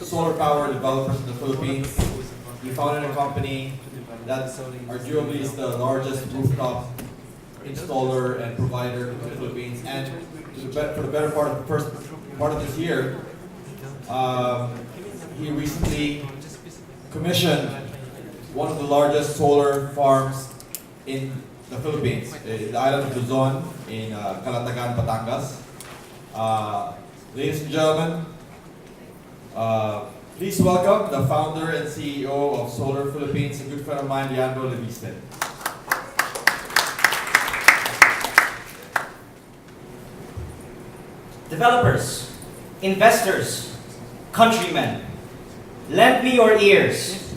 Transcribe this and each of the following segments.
solar power developers in the Philippines. We founded a company that arguably is the largest rooftop installer and provider in the Philippines. And for the better part of the first part of this year, he recently commissioned one of the largest solar farms in the Philippines, the island of Luzon in Calatagan, Batangas. Ladies and gentlemen, please welcome the founder and CEO of Solar Philippines, a good friend of mine, Leandro Leviste. Developers, investors, countrymen, lend me your ears.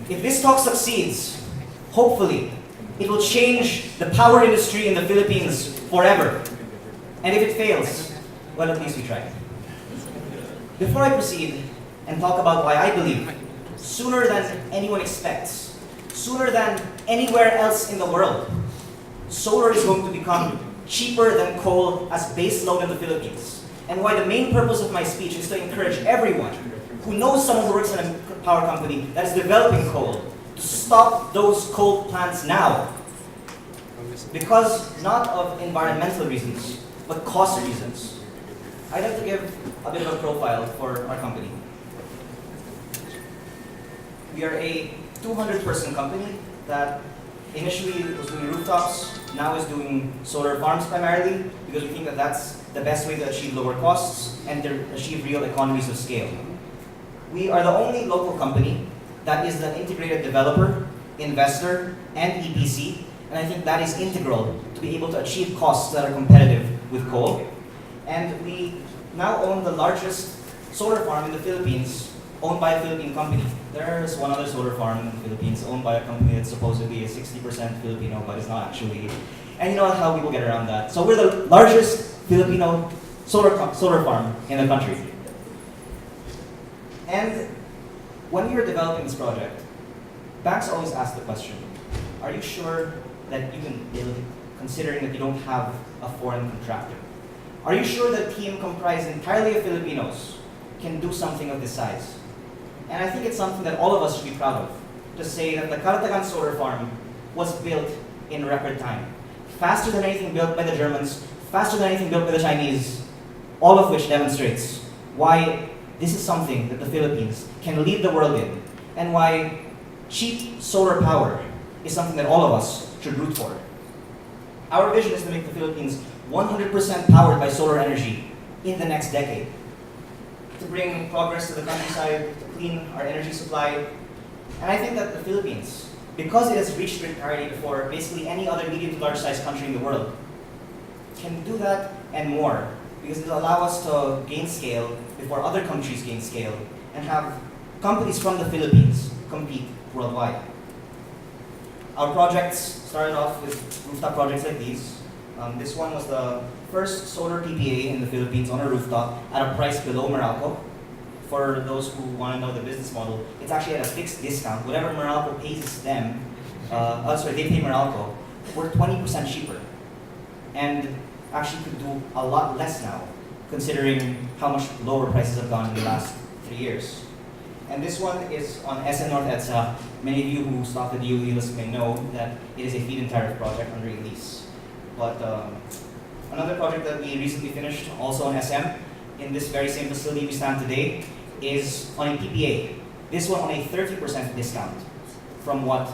If this talk succeeds, hopefully, it will change the power industry in the Philippines forever. And if it fails, well, at least we tried. Before I proceed and talk about why I believe, sooner than anyone expects, sooner than anywhere else in the world, solar is going to become cheaper than coal as baseload in the Philippines. And why the main purpose of my speech is to encourage everyone who knows someone who works in a power company that is developing coal to stop those coal plants now. Because not of environmental reasons, but cost reasons. I'd like to give a bit of a profile for our company. We are a 200-person company that initially was doing rooftops, now is doing solar farms primarily, because we think that that's the best way to achieve lower costs and to achieve real economies of scale. We are the only local company that is an integrated developer, investor, and EPC, and I think that is integral to be able to achieve costs that are competitive with coal. And we now own the largest solar farm in the Philippines, owned by a Philippine company. There's one other solar farm in the Philippines owned by a company that supposedly is 60% Filipino, but it's not actually. And you know how people get around that. So we're the largest Filipino solar farm in the country. And when we were developing this project, banks always ask the question, are you sure that you can build, considering that you don't have a foreign contractor? Are you sure that a team comprised entirely of Filipinos can do something of this size? And I think it's something that all of us should be proud of, to say that the Calatagan solar farm was built in record time. Faster than anything built by the Germans, faster than anything built by the Chinese, all of which demonstrates why this is something that the Philippines can lead the world in, and why cheap solar power is something that all of us should root for. Our vision is to make the Philippines 100% powered by solar energy in the next decade, to bring progress to the countryside, to clean our energy supply. And I think that the Philippines, because it has reached grid parity before basically any other medium to large size country in the world, can do that and more, because it will allow us to gain scale before other countries gain scale and have companies from the Philippines compete worldwide. Our projects started off with rooftop projects like these. This one was the first solar PPA in the Philippines on a rooftop at a price below Meralco. For those who want to know the business model, it's actually at a fixed discount. Whatever Meralco pays them, they pay Meralco, we're 20% cheaper. And actually could do a lot less now, considering how much lower prices have gone in the last 3 years. And this one is on SN North EDSA. Many of you who stopped at the DOE list may know that it is a feed-in tariff project under a lease. But another project that we recently finished, also on SM, in this very same facility we stand today, is on a PPA. This one on a 30% discount from what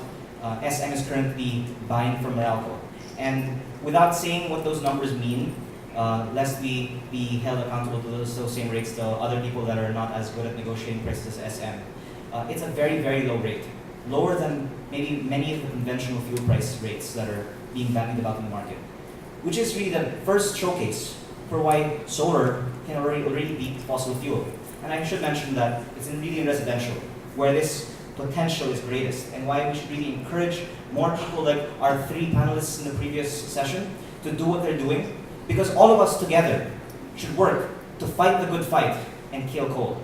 SM is currently buying from Meralco. And without saying what those numbers mean, lest we be held accountable to those same rates to other people that are not as good at negotiating prices as SM, it's a very, very low rate. Lower than maybe many of the conventional fuel price rates that are being bandied about in the market. Which is really the first showcase for why solar can already beat fossil fuel. And I should mention that it's really in residential, where this potential is greatest, and why we should really encourage more people like our 3 panelists in the previous session to do what they're doing, because all of us together should work to fight the good fight and kill coal.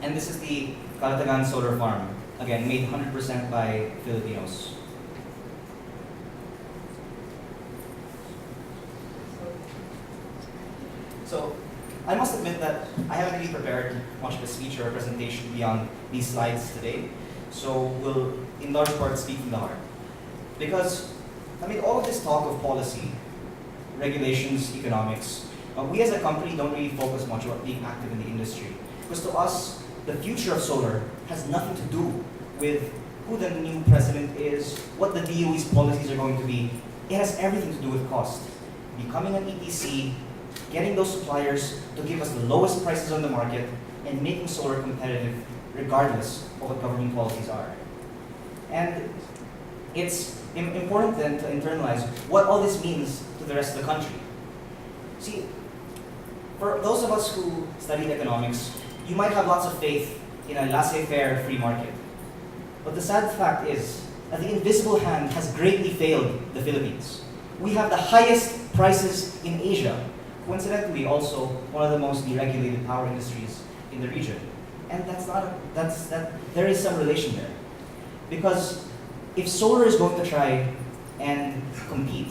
And this is the Calatagan solar farm, again, made 100% by Filipinos. So I must admit that I haven't really prepared much of a speech or a presentation beyond these slides today, so we'll in large part speak from the heart. Because, I mean, all of this talk of policy, regulations, economics, we as a company don't really focus much about being active in the industry. Because to us, the future of solar has nothing to do with who the new president is, what the DOE's policies are going to be. It has everything to do with cost. Becoming an EPC, getting those suppliers to give us the lowest prices on the market, and making solar competitive regardless of what government policies are. And it's important then to internalize what all this means to the rest of the country. See, for those of us who studied economics, you might have lots of faith in a laissez-faire free market. But the sad fact is that the invisible hand has greatly failed the Philippines. We have the highest prices in Asia, coincidentally also one of the most deregulated power industries in the region. And there is some relation there. Because if solar is going to try and compete,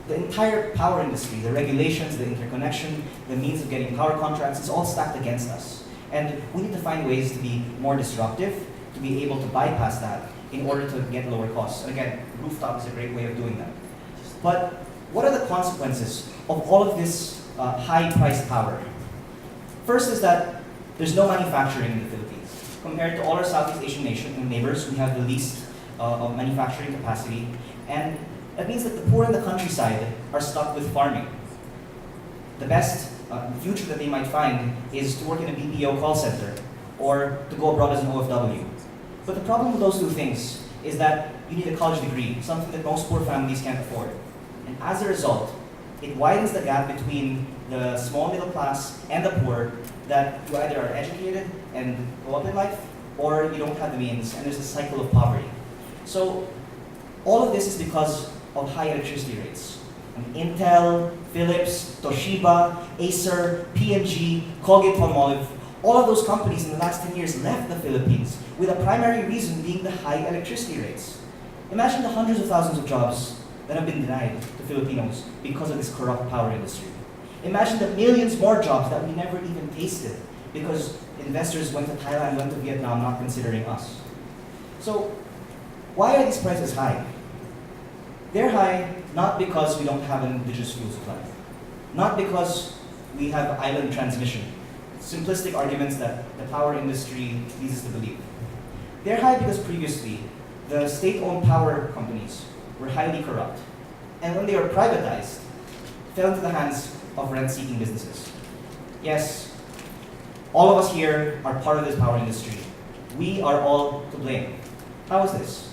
the entire power industry, the regulations, the interconnection, the means of getting power contracts, is all stacked against us. And we need to find ways to be more disruptive, to be able to bypass that in order to get lower costs. And again, rooftop is a great way of doing that. But what are the consequences of all of this high-priced power? First is that there's no manufacturing in the Philippines. Compared to all our Southeast Asian neighbors, we have the least of manufacturing capacity. And that means that the poor in the countryside are stuck with farming. The best future that they might find is to work in a BPO call center or to go abroad as an OFW. But the problem with those two things is that you need a college degree, something that most poor families can't afford. And as a result, it widens the gap between the small middle class and the poor, that you either are educated and go up in life, or you don't have the means, and there's a cycle of poverty. So all of this is because of high electricity rates. And Intel, Philips, Toshiba, Acer, P&G, Colgate-Palmolive, all of those companies in the last 10 years left the Philippines, with a primary reason being the high electricity rates. Imagine the hundreds of thousands of jobs that have been denied to Filipinos because of this corrupt power industry. Imagine the millions more jobs that we never even tasted because investors went to Thailand, went to Vietnam, not considering us. So, why are these prices high? They're high not because we don't have an indigenous fuel supply, not because we have island transmission, simplistic arguments that the power industry leads us to believe. They're high because previously, the state-owned power companies were highly corrupt, and when they were privatized, fell into the hands of rent-seeking businesses. Yes, all of us here are part of this power industry. We are all to blame. How is this?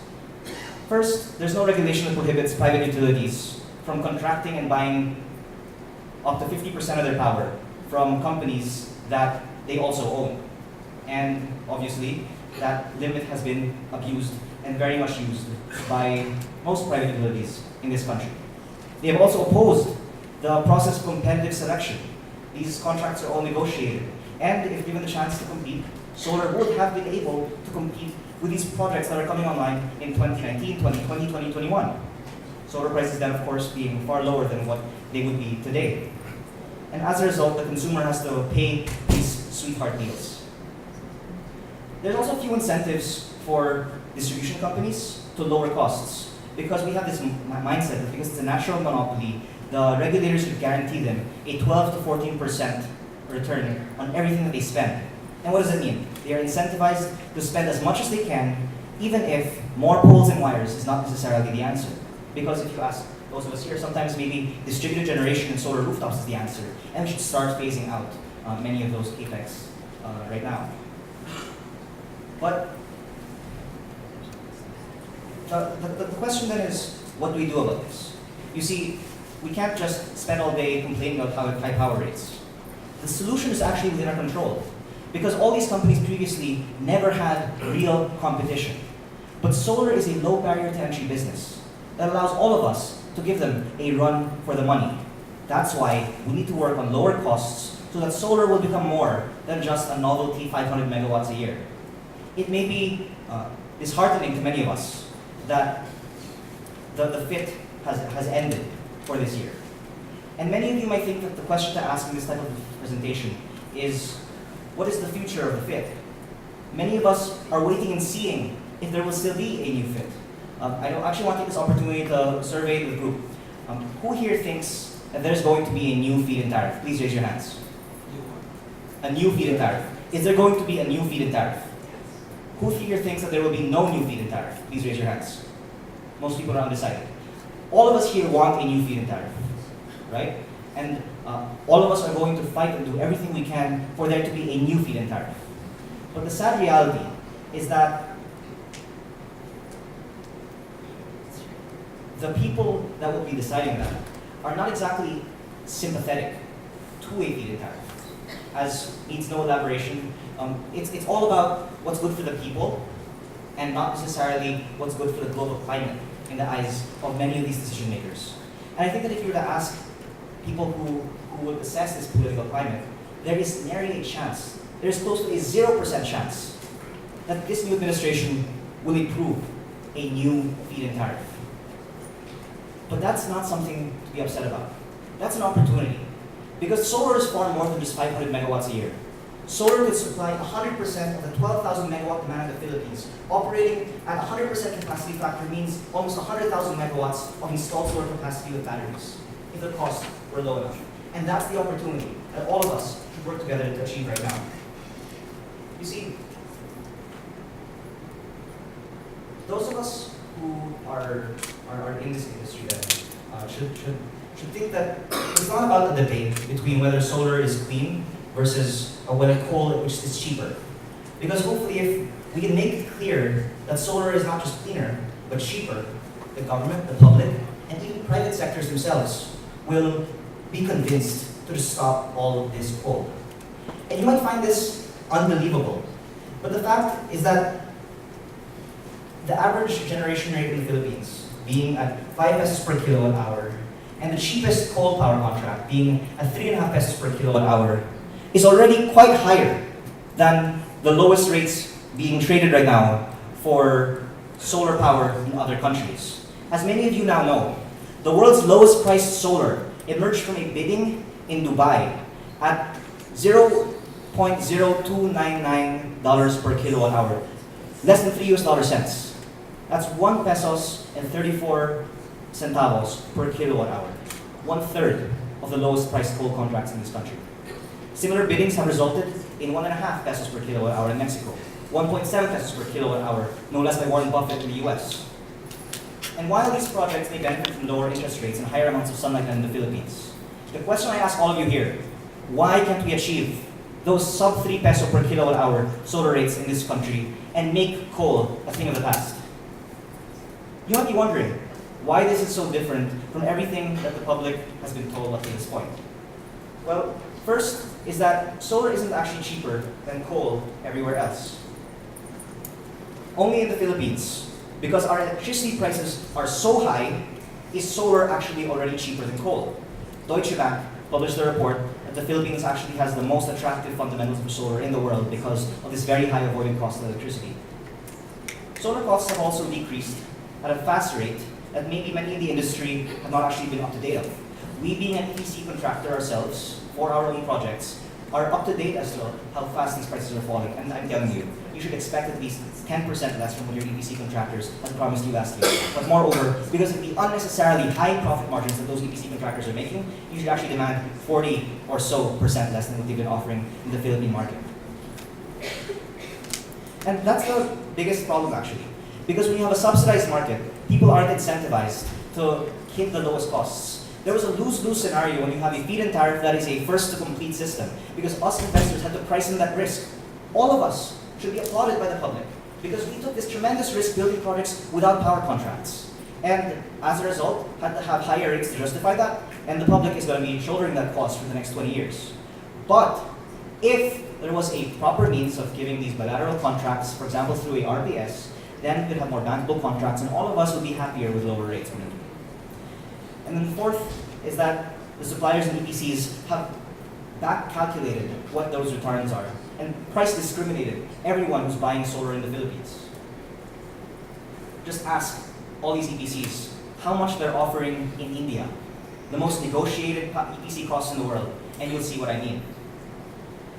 First, there's no regulation that prohibits private utilities from contracting and buying up to 50% of their power from companies that they also own. And obviously, that limit has been abused and very much used by most private utilities in this country. They have also opposed the process of competitive selection. These contracts are all negotiated. And if given the chance to compete, solar would have been able to compete with these projects that are coming online in 2019, 2020, 2021. Solar prices then, of course, being far lower than what they would be today. And as a result, the consumer has to pay these sweetheart deals. There's also a few incentives for distribution companies to lower costs, because we have this mindset that because it's a natural monopoly, the regulators should guarantee them a 12 to 14% return on everything that they spend. And what does that mean? They are incentivized to spend as much as they can, even if more poles and wires is not necessarily the answer. Because if you ask those of us here, sometimes maybe distributed generation and solar rooftops is the answer, and we should start phasing out many of those capex right now. But the question then is, what do we do about this? You see, we can't just spend all day complaining about high power rates. The solution is actually within our control, because all these companies previously never had real competition. But solar is a low barrier to entry business that allows all of us to give them a run for the money. That's why we need to work on lower costs so that solar will become more than just a novelty 500 megawatts a year. It may be disheartening to many of us that the fit has ended for this year. And many of you might think that the question to ask in this type of presentation is, what is the future of the FIT? Many of us are waiting and seeing if there will still be a new FIT. I actually want to take this opportunity to survey the group. Who here thinks that there's going to be a new feed-in tariff? Please raise your hands. A new feed-in tariff. Is there going to be a new feed-in tariff? Who here thinks that there will be no new feed-in tariff? Please raise your hands. Most people are undecided. All of us here want a new feed-in tariff, right? And all of us are going to fight and do everything we can for there to be a new feed-in tariff. But the sad reality is that the people that will be deciding that are not exactly sympathetic to a feed-in tariff. As needs no elaboration, it's all about what's good for the people and not necessarily what's good for the global climate in the eyes of many of these decision makers. And I think that if you were to ask people who will assess this political climate, there is nary a chance, there is close to a 0% chance that this new administration will approve a new feed-in tariff. But that's not something to be upset about. That's an opportunity. Because solar is far more than just 500 megawatts a year. Solar could supply 100% of the 12,000 megawatt demand in the Philippines. Operating at 100% capacity factor means almost 100,000 megawatts of installed solar capacity with batteries, if the costs were low enough. And that's the opportunity that all of us should work together to achieve right now. You see, those of us who are in this industry then should think that it's not about the debate between whether solar is clean versus whether coal, which is cheaper. Because hopefully if we can make it clear that solar is not just cleaner, but cheaper, the government, the public, and even private sectors themselves will be convinced to just stop all of this coal. And you might find this unbelievable, but the fact is that the average generation rate in the Philippines being at 5 pesos per kilowatt hour, and the cheapest coal power contract being at 3.5 pesos per kilowatt hour, is already quite higher than the lowest rates being traded right now for solar power in other countries. As many of you now know, the world's lowest priced solar emerged from a bidding in Dubai at $0.0299 per kilowatt hour, less than 3 US dollar cents. That's 1 pesos and 34 centavos per kilowatt hour, 1/3 of the lowest priced coal contracts in this country. Similar biddings have resulted in 1.5 pesos per kilowatt hour in Mexico, 1.7 pesos per kilowatt hour, no less by Warren Buffett in the US. And while these projects may benefit from lower interest rates and higher amounts of sunlight than in the Philippines, the question I ask all of you here, why can't we achieve those sub 3 peso per kilowatt hour solar rates in this country and make coal a thing of the past? You might be wondering why this is so different from everything that the public has been told up to this point. Well, first is that solar isn't actually cheaper than coal everywhere else. Only in the Philippines, because our electricity prices are so high, is solar actually already cheaper than coal. Deutsche Bank published a report that the Philippines actually has the most attractive fundamentals for solar in the world because of this very high avoided cost of electricity. Solar costs have also decreased at a fast rate that maybe many in the industry have not actually been up to date of. We being an EPC contractor ourselves for our own projects are up to date as to how fast these prices are falling. And I'm telling you, you should expect at least 10% less from what your EPC contractors had promised you last year. But moreover, because of the unnecessarily high profit margins that those EPC contractors are making, you should actually demand 40 or so % less than what they've been offering in the Philippine market. And that's the biggest problem actually. Because when you have a subsidized market, people aren't incentivized to hit the lowest costs. There was a lose-lose scenario when you have a feed-in tariff that is a first-to-complete system, because us investors had to price in that risk. All of us should be applauded by the public, because we took this tremendous risk building projects without power contracts. And as a result, had to have higher rates to justify that, and the public is going to be shouldering that cost for the next 20 years. But if there was a proper means of giving these bilateral contracts, for example through a RPS, then we'd have more bankable contracts and all of us would be happier with lower rates. And then the fourth is that the suppliers and EPCs have back calculated what those returns are and price discriminated everyone who's buying solar in the Philippines. Just ask all these EPCs how much they're offering in India, the most negotiated EPC costs in the world, and you'll see what I mean.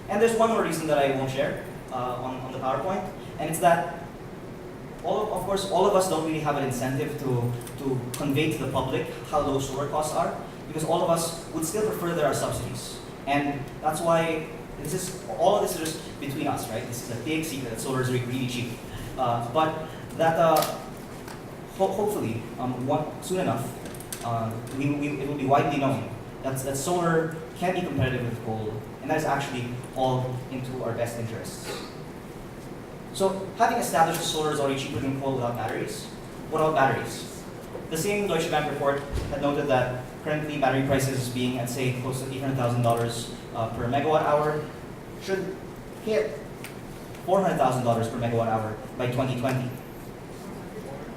And there's one more reason that I won't share on the PowerPoint, and it's that of course, all of us don't really have an incentive to convey to the public how low solar costs are, because all of us would still prefer there are subsidies. And that's why all of this is just between us, right? This is a big secret that solar is really cheap. But that hopefully, soon enough, it will be widely known that solar can be competitive with coal, and that is actually all into our best interests. So, having established that solar is already cheaper than coal without batteries, what about batteries? The same Deutsche Bank report had noted that currently battery prices being at, say, close to $800,000 per megawatt hour should hit $400,000 per megawatt hour by 2020.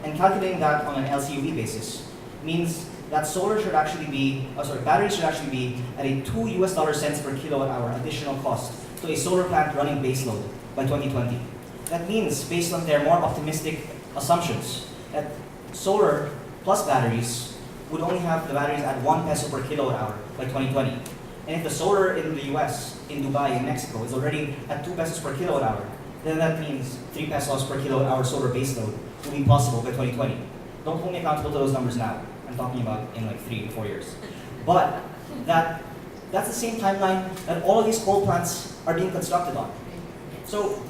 And calculating that on an LCOE basis means that batteries should actually be at a $2 per kilowatt hour additional cost to a solar plant running baseload by 2020. That means, based on their more optimistic assumptions, that solar plus batteries would only have the batteries at 1 peso per kilowatt hour by 2020. And if the solar in the US, in Dubai, in Mexico is already at 2 pesos per kilowatt hour, then that means 3 pesos per kilowatt hour solar baseload will be possible by 2020. Don't hold me accountable to those numbers now. I'm talking about in like 3 to 4 years. But that's the same timeline that all of these coal plants are being constructed on. So,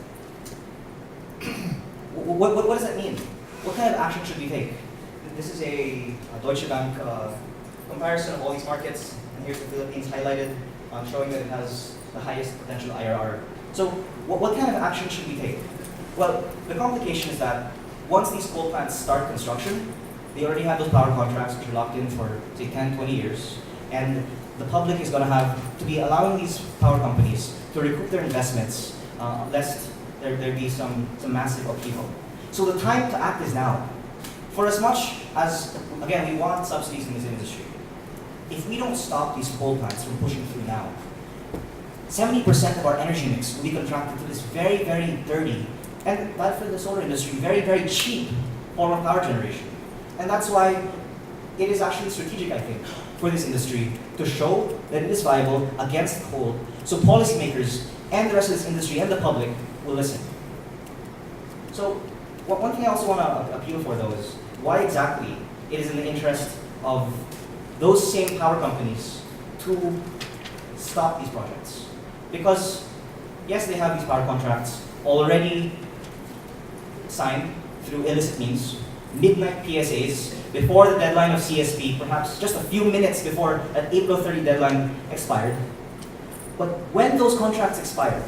what does that mean? What kind of action should we take? This is a Deutsche Bank comparison of all these markets, and here's the Philippines highlighted, showing that it has the highest potential IRR. So, what kind of action should we take? Well, the complication is that once these coal plants start construction, they already have those power contracts which are locked in for, say, 10, 20 years, and the public is going to have to be allowing these power companies to recoup their investments, lest there be some massive upheaval. So the time to act is now. For as much as, again, we want subsidies in this industry, if we don't stop these coal plants from pushing through now, 70% of our energy mix will be contracted to this very, very dirty, and bad for the solar industry, very, very cheap form of power generation. And that's why it is actually strategic, I think, for this industry to show that it is viable against coal, so policymakers and the rest of this industry and the public will listen. So, one thing I also want to appeal for, though, is why exactly it is in the interest of those same power companies to stop these projects. Because, yes, they have these power contracts already signed through illicit means, midnight PSAs, before the deadline of CSP, perhaps just a few minutes before that April 30 deadline expired. But when those contracts expire,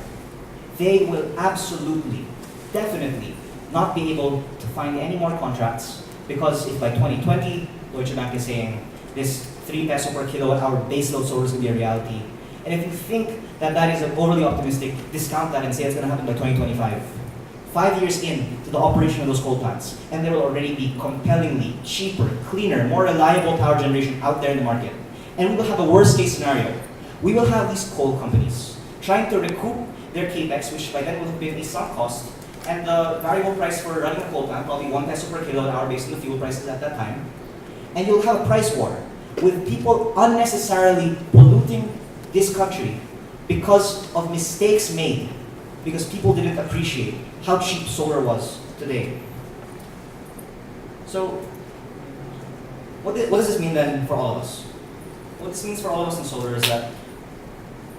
they will absolutely, definitely not be able to find any more contracts, because if by 2020, Deutsche Bank is saying this 3 peso per kilowatt hour baseload solar is going to be a reality, and if you think that that is overly optimistic, discount that and say it's going to happen by 2025. 5 years in to the operation of those coal plants, and there will already be compellingly cheaper, cleaner, more reliable power generation out there in the market. And we will have a worst case scenario. We will have these coal companies trying to recoup their capex, which by then will have been a sunk cost, and the variable price for running a coal plant, probably 1 peso per kilowatt hour based on the fuel prices at that time. And you'll have a price war with people unnecessarily polluting this country because of mistakes made, because people didn't appreciate how cheap solar was today. So, what does this mean then for all of us? What this means for all of us in solar is that,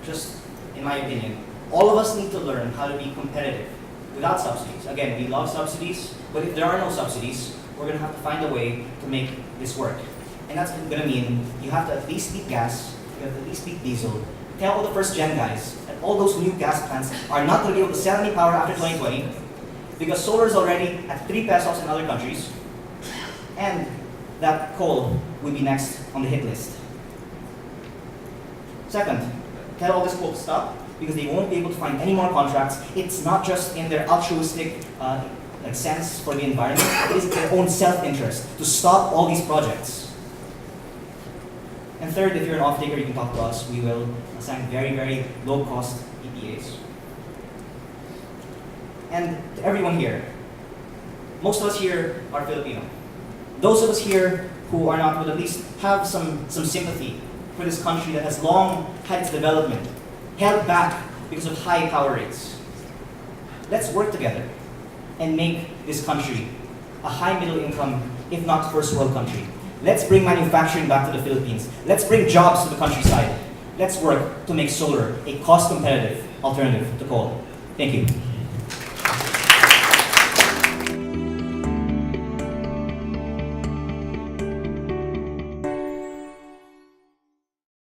just in my opinion, all of us need to learn how to be competitive without subsidies. Again, we love subsidies, but if there are no subsidies, we're going to have to find a way to make this work. And that's going to mean you have to at least beat gas, you have to at least beat diesel. Tell all the first-gen guys that all those new gas plants are not going to be able to sell any power after 2020, because solar is already at 3 pesos in other countries, and that coal will be next on the hit list. Second, tell all this coal to stop, because they won't be able to find any more contracts. It's not just in their altruistic sense for the environment, it is in their own self-interest to stop all these projects. And third, if you're an off-taker, you can talk to us. We will assign very, very low-cost PPAs. And to everyone here, most of us here are Filipino. Those of us here who are not would at least have some sympathy for this country that has long had its development held back because of high power rates. Let's work together and make this country a high middle income, if not first world country. Let's bring manufacturing back to the Philippines. Let's bring jobs to the countryside. Let's work to make solar a cost competitive alternative to coal. Thank you.